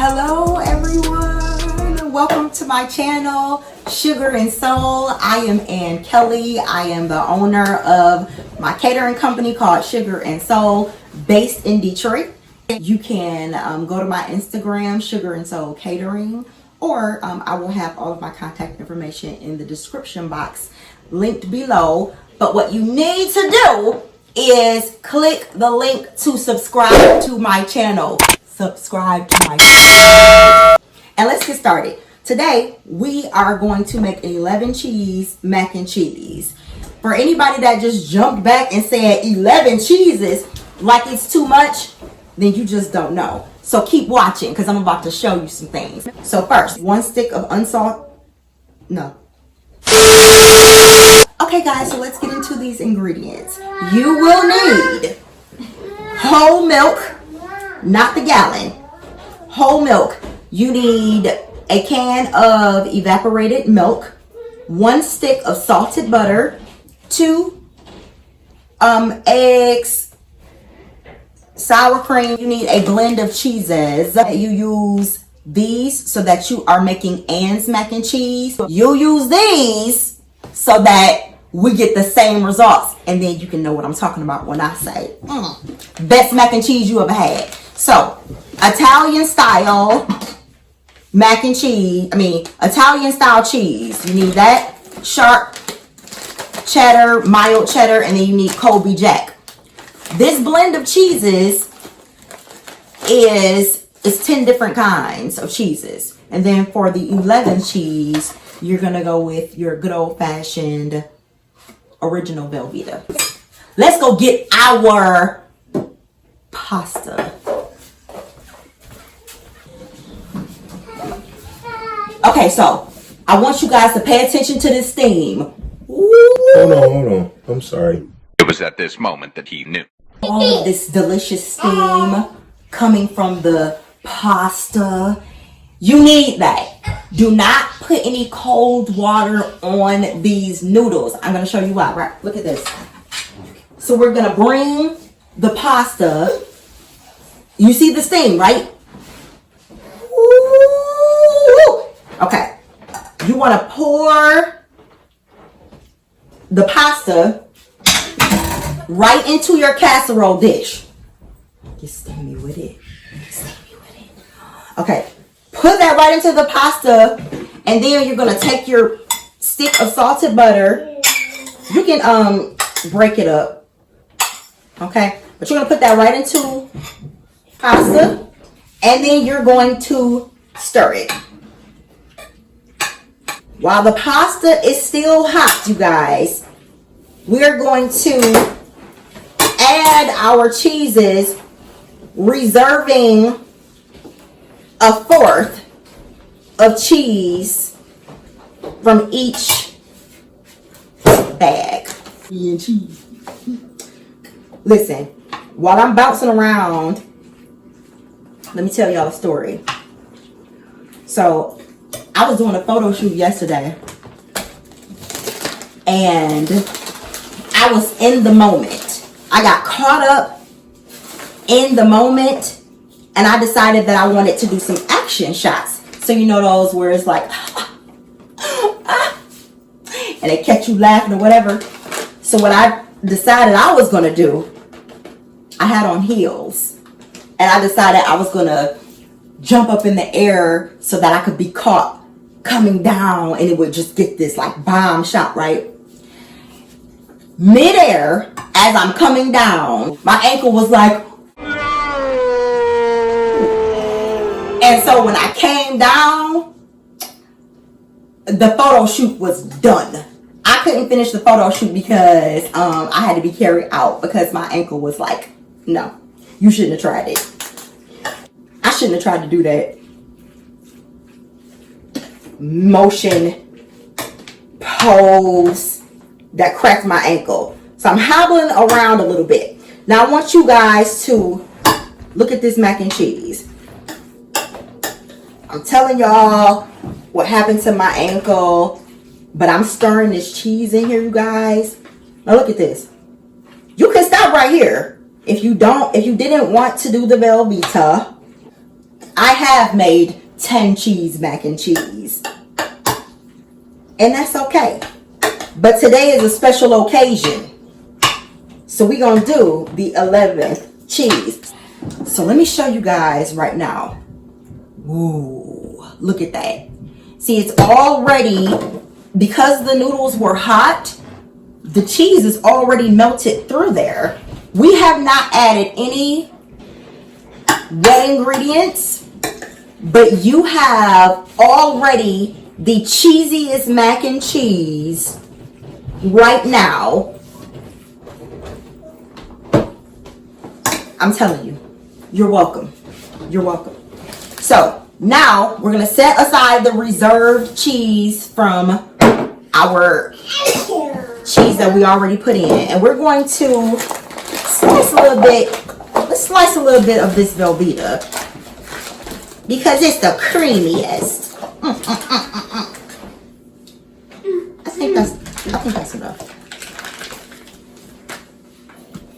Hello everyone, welcome to my channel, Sugar and Soul. I am Ann Kelly. I am the owner of my catering company called Sugar and Soul, based in Detroit. You can go to my Instagram, Sugar and Soul Catering, or I will have all of my contact information in the description box linked below. But what you need to do is click the link to subscribe to my channel. Subscribe to my channel. And let's get started. Today we are going to make 11 cheese mac and cheese. For anybody that just jumped back and said 11 cheeses like it's too much, then you just don't know. So keep watching because I'm about to show you some things. So first, 1 stick of Okay guys, so let's get into these ingredients. You will need whole milk, not the gallon, whole milk. You need a can of evaporated milk, 1 stick of salted butter, 2 eggs, sour cream. You need a blend of cheeses. You use these so that you are making Ann's mac and cheese. You use these so that we get the same results, and then you can know what I'm talking about when I say best mac and cheese you ever had. So Italian style mac and cheese, Italian style cheese. You need that, Sharp Cheddar, Mild Cheddar, and then you need Colby Jack. This blend of cheeses is 10 different kinds of cheeses. And then for the 11 cheese, you're gonna go with your good old-fashioned original Velveeta. Let's go get our pasta. Okay, so I want you guys to pay attention to this steam. Hold on. I'm sorry. It was at this moment that he knew. All of this delicious steam coming from the pasta. You need that. Do not put any cold water on these noodles. I'm going to show you why. Right, look at this. So we're going to bring the pasta. You see the steam, right? Ooh. Okay. You want to pour the pasta right into your casserole dish. Get steamy with it. Okay. Put that right into the pasta, and then you're gonna take your stick of salted butter. You can break it up, okay? But you're gonna put that right into pasta, and then you're going to stir it. While the pasta is still hot, you guys, we're going to add our cheeses, reserving 1/4 of cheese from each bag. Listen, while I'm bouncing around, let me tell y'all a story. So I was doing a photo shoot yesterday, and I was in the moment. I got caught up in the moment, and I decided that I wanted to do some action shots. So you know those where it's like, and they catch you laughing or whatever. So what I decided I was going to do, I had on heels. And I decided I was going to jump up in the air so that I could be caught coming down, and it would just get this like bomb shot, right? Midair, as I'm coming down, my ankle was like, and so when I came down, the photo shoot was done. I couldn't finish the photo shoot because I had to be carried out because my ankle was like, no, you shouldn't have tried it. I shouldn't have tried to do that motion pose that cracked my ankle. So I'm hobbling around a little bit. Now I want you guys to look at this mac and cheese. I'm telling y'all what happened to my ankle, but I'm stirring this cheese in here, you guys. Now look at this. You can stop right here if you didn't want to do the Velveeta. I have made 10 cheese mac and cheese. And that's okay. But today is a special occasion. So we're going to do the 11th cheese. So let me show you guys right now. Ooh, look at that. See, it's already, because the noodles were hot, the cheese is already melted through there. We have not added any wet ingredients, but you have already the cheesiest mac and cheese right now. I'm telling you, you're welcome. You're welcome. So now we're going to set aside the reserved cheese from our cheese that we already put in. And we're going to slice a little bit. Let's slice a little bit of this Velveeta because it's the creamiest. I think that's enough.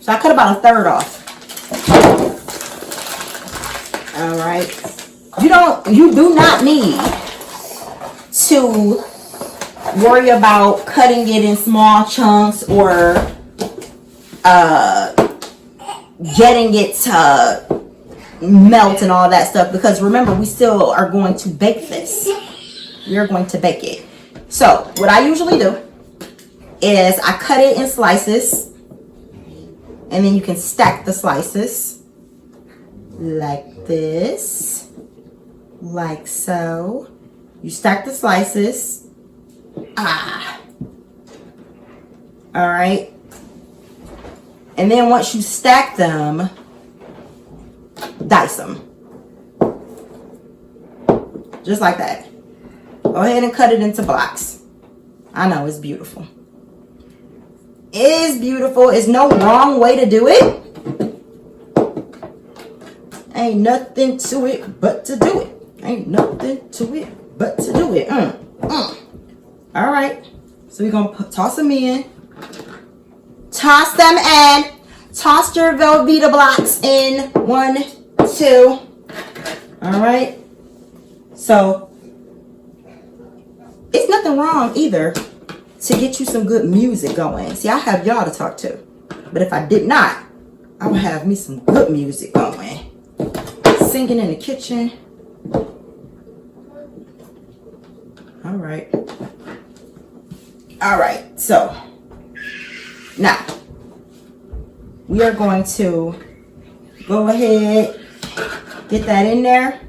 So I cut about a third off. All right. You do not need to worry about cutting it in small chunks or getting it to melt and all that stuff, because remember, we still are going to bake this. We are going to bake it. So what I usually do is I cut it in slices, and then you can stack the slices like this, like so. You stack the slices. All right. And then once you stack them, dice them. Just like that. Go ahead and cut it into blocks. I know, it's beautiful. It is beautiful. There's no wrong way to do it. Ain't nothing to it but to do it. Ain't nothing to it but to do it. All right. So we're going to toss them in. Toss them in. Toss your Velveeta blocks in. 1, 2. All right. So it's nothing wrong either to get you some good music going. See, I have y'all to talk to. But if I did not, I would have me some good music going. Singing in the kitchen. All right. All right. So now we are going to go ahead, get that in there,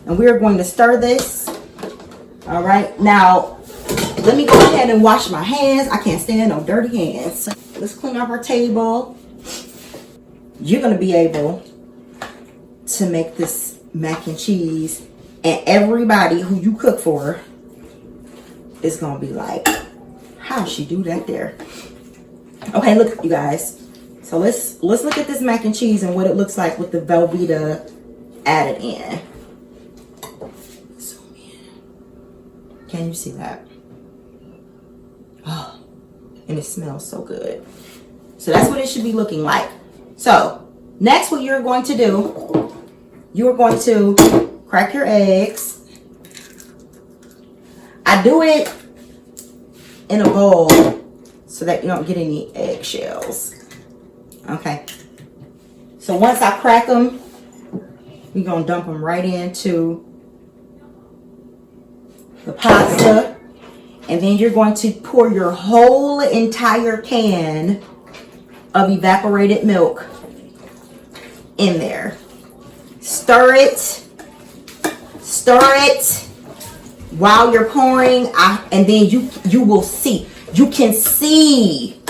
and we are going to stir this. All right. Now let me go ahead and wash my hands. I can't stand no dirty hands. Let's clean up our table. You're going to be able to make this mac and cheese, and everybody who you cook for is going to be like, how'd she do that there? Okay, look, you guys. So let's look at this mac and cheese and what it looks like with the Velveeta added in. Zoom in. Can you see that? Oh, and it smells so good. So that's what it should be looking like. So next, what you're going to do, you're going to crack your eggs. I do it in a bowl so that you don't get any eggshells. Okay. So once I crack them, we're going to dump them right into the pasta. And then you're going to pour your whole entire can of evaporated milk in there. Stir it while you're pouring, and then you will see, you can see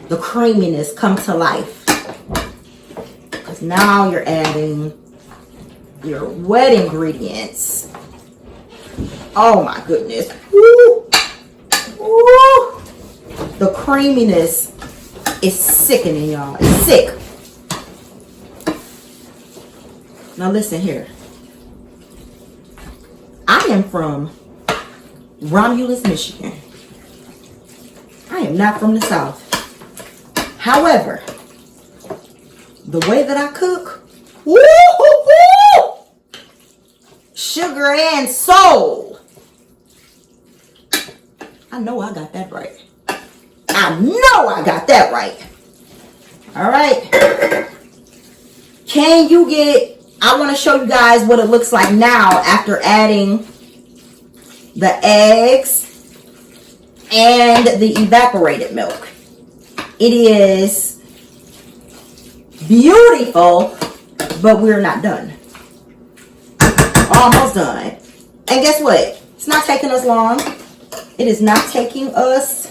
the creaminess come to life, because now you're adding your wet ingredients. Oh my goodness. Woo. Woo. The creaminess is sickening, y'all. It's sick. Now listen here. I am from Romulus, Michigan. I am not from the South. However, the way that I cook, woo, Sugar and Soul. I know I got that right. I know I got that right. All right. Can you get, I want to show you guys what it looks like now after adding the eggs and the evaporated milk. It is beautiful, but we're not done. Almost done. And guess what? It's not taking us long. It is not taking us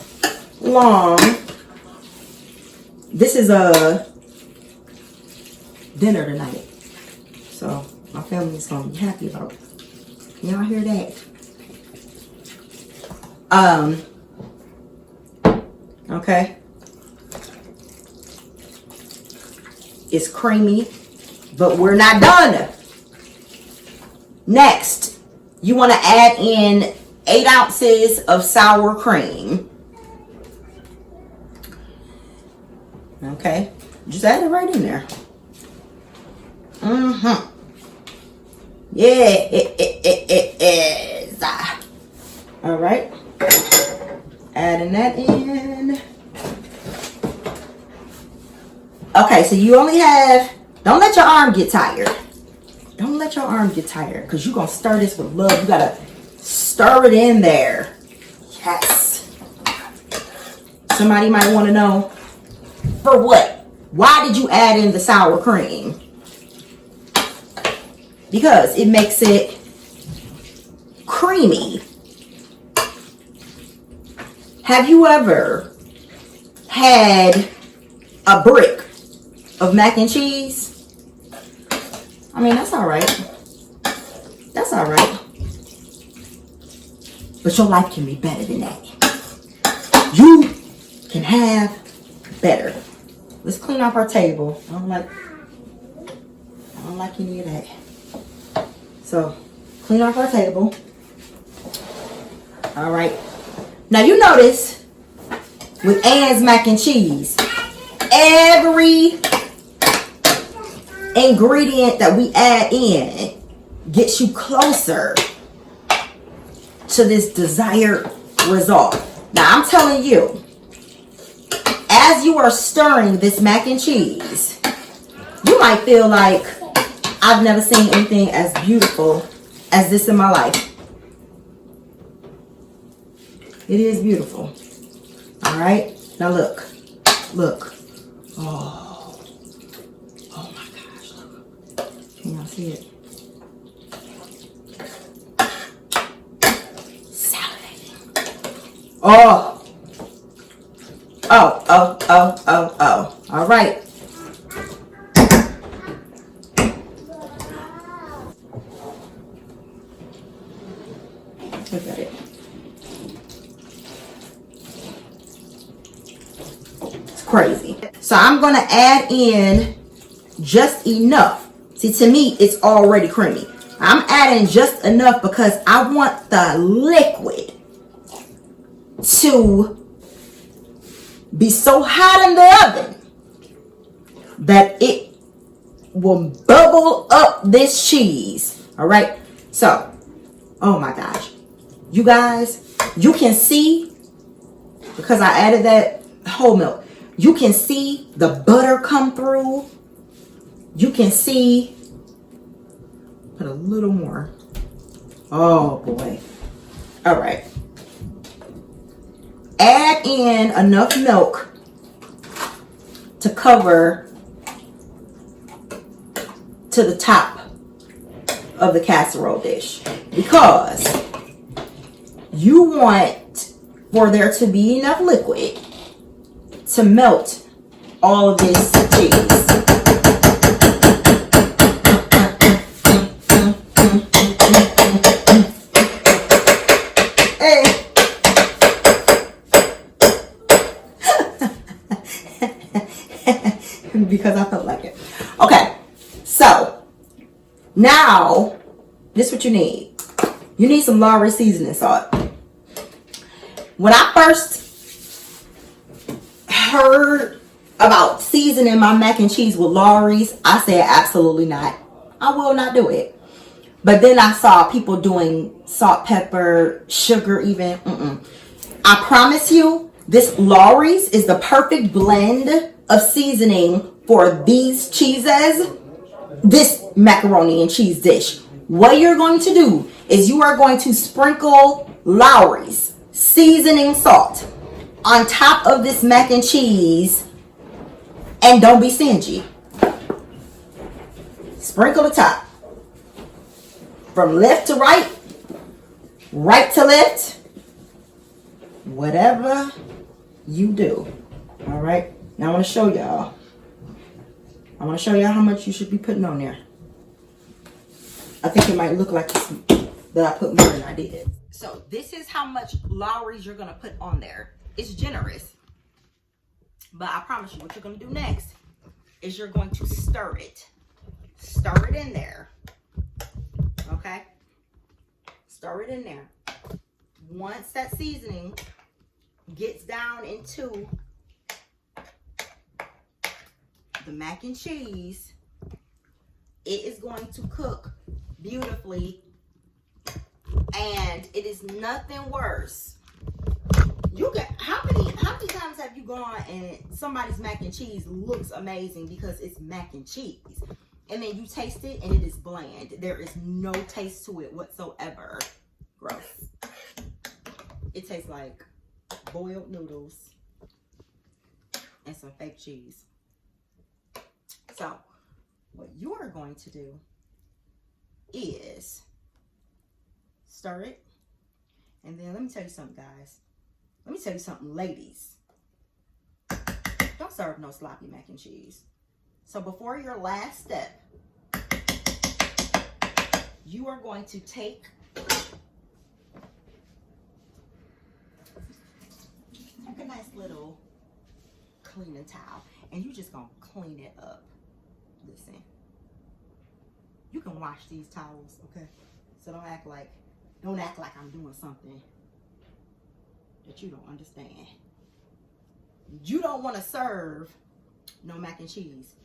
long. This is a dinner tonight, so my family's gonna be happy about it. Y'all hear that? Okay. It's creamy, but we're not done. Next, you want to add in 8 ounces of sour cream. Okay, just add it right in there. Yeah, it is. All right, adding that in. Okay, so you only have, don't let your arm get tired. Don't let your arm get tired, because you're going to stir this with love. You got to stir it in there. Yes. Somebody might want to know, for what? Why did you add in the sour cream? Because it makes it creamy. Have you ever had a brick of mac and cheese? I mean, that's all right. That's all right. But your life can be better than that. You can have better. Let's clean up our table. I don't like any of that. So, clean off our table. All right. Now, you notice with Ann's mac and cheese, every ingredient that we add in gets you closer to this desired result. Now, I'm telling you, as you are stirring this mac and cheese, you might feel like, I've never seen anything as beautiful as this in my life. It is beautiful. All right. Now look. Look. Oh. Oh my gosh. Look. Can y'all see it? Salivating. Oh. Oh. All right. Look at it. It's crazy. So I'm going to add in just enough. See, to me, it's already creamy. I'm adding just enough because I want the liquid to be so hot in the oven that it will bubble up this cheese. All right. So, oh my gosh. You guys, you can see, because I added that whole milk, you can see the butter come through. You can see, put a little more. Oh boy. All right. Add in enough milk to cover to the top of the casserole dish, because you want for there to be enough liquid to melt all of this cheese. Hey. Because I felt like it. Okay, so now this is what you need. You need some Lawry seasoning salt. When I first heard about seasoning my mac and cheese with Lawry's, I said absolutely not. I will not do it. But then I saw people doing salt, pepper, sugar even. I promise you, this Lawry's is the perfect blend of seasoning for these cheeses, this macaroni and cheese dish. What you're going to do is you are going to sprinkle Lawry's seasoning salt on top of this mac and cheese, and don't be stingy. Sprinkle the top. From left to right, right to left, whatever you do. All right. Now I want to show y'all. I want to show y'all how much you should be putting on there. I think it might look like that I put more than I did. So this is how much Lawry's you're going to put on there. It's generous. But I promise you, what you're going to do next is you're going to stir it. Stir it in there. Okay? Stir it in there. Once that seasoning gets down into the mac and cheese, it is going to cook beautifully, and it is nothing worse. You get how many times have you gone and somebody's mac and cheese looks amazing because it's mac and cheese, and then you taste it and it is bland. There is no taste to it whatsoever. Gross. It tastes like boiled noodles and some fake cheese. So what you are going to do is stir it, and then let me tell you something, guys. Let me tell you something, ladies. Don't serve no sloppy mac and cheese. So before your last step, you are going to take a nice little cleaning towel, and you just gonna clean it up. Listen, you can wash these towels, okay? So don't act like I'm doing something that you don't understand. You don't want to serve no mac and cheese.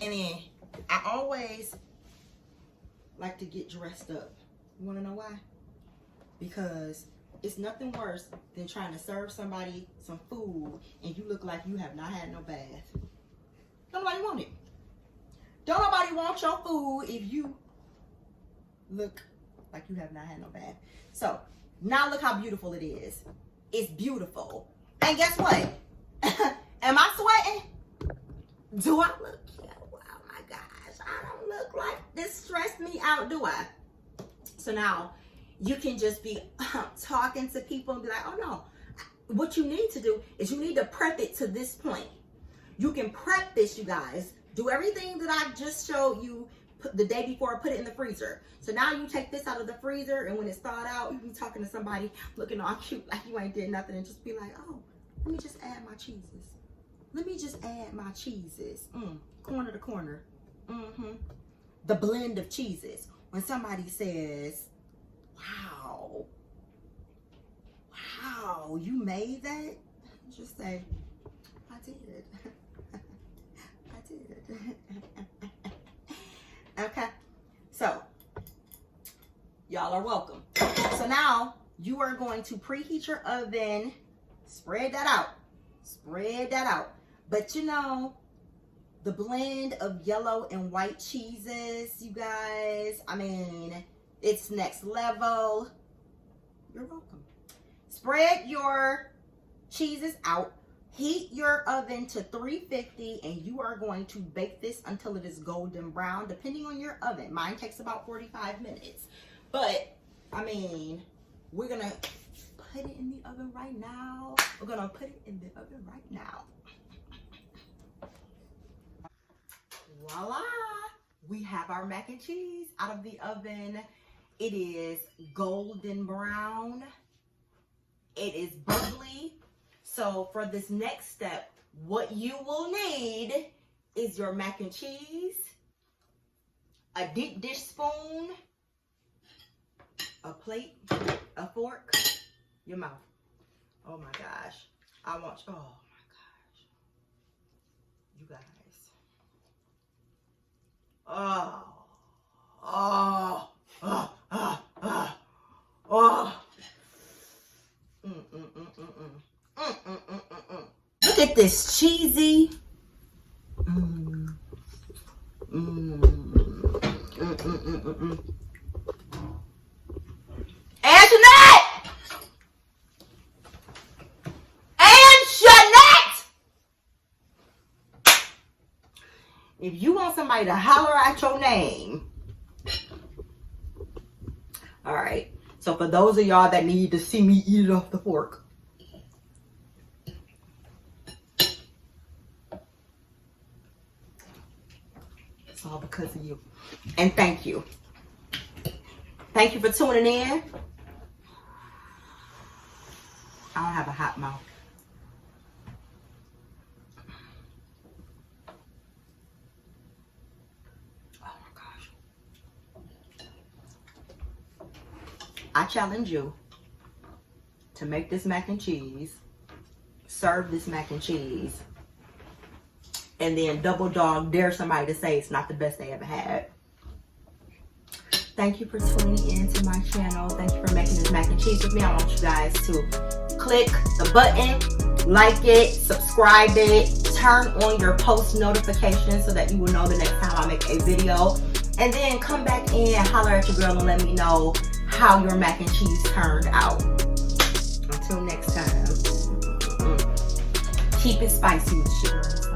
And then I always like to get dressed up. You want to know why? Because it's nothing worse than trying to serve somebody some food and you look like you have not had no bath. Nobody want it. Don't nobody want your food if you look like you have not had no bath. So now look how beautiful it is. It's beautiful. And guess what? Am I sweating? Do I look cute? Oh my gosh. I don't look like this stressed me out, do I? So now you can just be talking to people and be like, oh no. What you need to do is you need to prep it to this point. You can prep this, you guys. Do everything that I just showed you the day before I put it in the freezer. So now you take this out of the freezer, and when it's thawed out, you be talking to somebody looking all cute like you ain't did nothing, and just be like, oh, let me just add my cheeses. Let me just add my cheeses. Corner to corner. The blend of cheeses. When somebody says, wow, you made that? Just say, I did. I did. Okay, so y'all are welcome. So now you are going to preheat your oven. Spread that out. Spread that out. But you know, the blend of yellow and white cheeses, you guys, I mean, it's next level. You're welcome. Spread your cheeses out. Heat your oven to 350, and you are going to bake this until it is golden brown, depending on your oven. Mine takes about 45 minutes. But, I mean, we're going to put it in the oven right now. We're going to put it in the oven right now. Voila! We have our mac and cheese out of the oven. It is golden brown. It is bubbly. So for this next step, what you will need is your mac and cheese, a deep dish spoon, a plate, a fork, your mouth. Oh my gosh. Oh my gosh. You guys. Oh. Look at this cheesy. Antoinette! If you want somebody to holler at your name. All right. So for those of y'all that need to see me eat it off the fork. It's all because of you. And thank you. Thank you for tuning in. I don't have a hot mouth. I challenge you to make this mac and cheese, serve this mac and cheese, and then double dog dare somebody to say it's not the best they ever had. Thank you for tuning in to my channel. Thank you for making this mac and cheese with me. I want you guys to click the button, like it, subscribe it, turn on your post notifications so that you will know the next time I make a video. And then come back in and holler at your girl and let me know how your mac and cheese turned out. Until next time, keep it spicy with sugar.